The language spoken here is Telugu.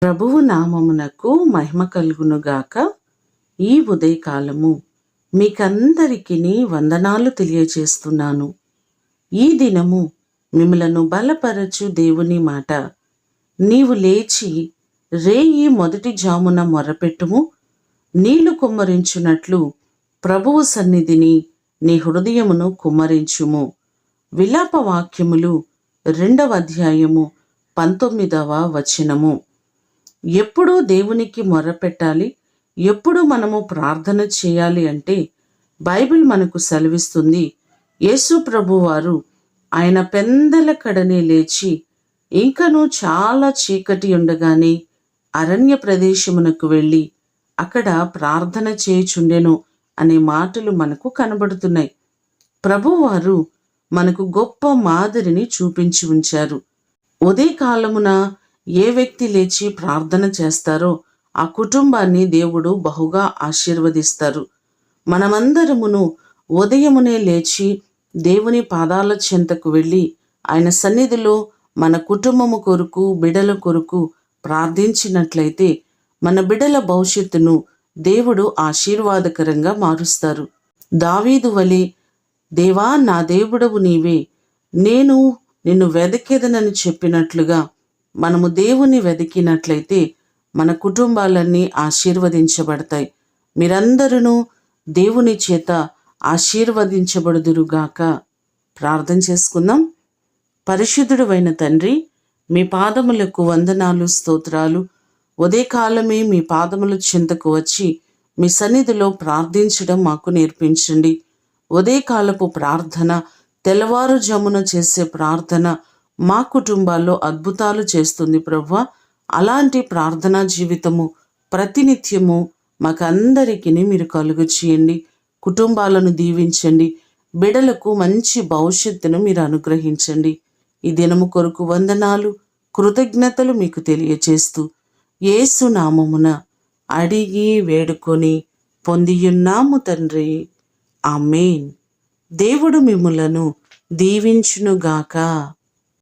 ప్రభువు నామమునకు మహిమ కలుగునుగాక. ఈ ఉదయకాలము మీకందరికీ వందనాలు తెలియజేస్తున్నాను. ఈ దినము మిమ్మలను బలపరచు దేవుని మాట. నీవు లేచి రేయి మొదటి జామున మొరపెట్టుము, నీళ్లు కుమ్మరించున్నట్లు ప్రభువు సన్నిధిని నీ హృదయమును కుమ్మరించుము. విలాప వాక్యములు 2వ అధ్యాయము 19వ వచనము. ఎప్పుడు దేవునికి మొర్రపెట్టాలి, ఎప్పుడు మనము ప్రార్థన చేయాలి అంటే బైబిల్ మనకు సెలవిస్తుంది. యేసు ప్రభువారు ఆయన పెందల కడనే లేచి ఇంకనూ చాలా చీకటి ఉండగానే అరణ్య ప్రదేశమునకు వెళ్ళి అక్కడ ప్రార్థన చేయుచుండెను అనే మాటలు మనకు కనబడుతున్నాయి. ప్రభువారు మనకు గొప్ప మాదిరిని చూపించి ఉంచారు. ఉదయకాలమున ఏ వ్యక్తి లేచి ప్రార్థన చేస్తారో ఆ కుటుంబాన్ని దేవుడు బహుగా ఆశీర్వదిస్తారు. మనమందరమును ఉదయమునే లేచి దేవుని పాదాల చెంతకు వెళ్ళి ఆయన సన్నిధిలో మన కుటుంబము కొరకు, బిడల కొరకు ప్రార్థించినట్లయితే మన బిడల భవిష్యత్తును దేవుడు ఆశీర్వాదకరంగా మారుస్తారు. దావీదు వలె, దేవా నా దేవుడవు నీవే, నేను నిన్ను వెదకెదనని చెప్పినట్లుగా మనము దేవుని వెతికినట్లయితే మన కుటుంబాలన్నీ ఆశీర్వదించబడతాయి. మీరందరూ దేవుని చేత ఆశీర్వదించబడుదురుగాక. ప్రార్థన చేసుకుందాం. పరిశుద్ధుడైన తండ్రి, మీ పాదములకు వందనాలు, స్తోత్రాలు. ఉదయకాలమే మీ పాదముల చెంతకు వచ్చి మీ సన్నిధిలో ప్రార్థించడం మాకు నేర్పించండి. ఉదయకాలపు ప్రార్థన, తెల్లవారుజామున చేసే ప్రార్థన మా కుటుంబాల్లో అద్భుతాలు చేస్తుంది ప్రభువా. అలాంటి ప్రార్థనా జీవితము ప్రతినిత్యము మాకందరికీ మీరు కలుగు చేయండి. కుటుంబాలను దీవించండి. బిడలకు మంచి భవిష్యత్తును మీరు అనుగ్రహించండి. ఈ దినము కొరకు వందనాలు, కృతజ్ఞతలు మీకు తెలియచేస్తూ యేసు నామమున అడిగి వేడుకొని పొందియున్నాము తండ్రి. ఆమేన్. దేవుడు మిమ్ములను దీవించునుగాక.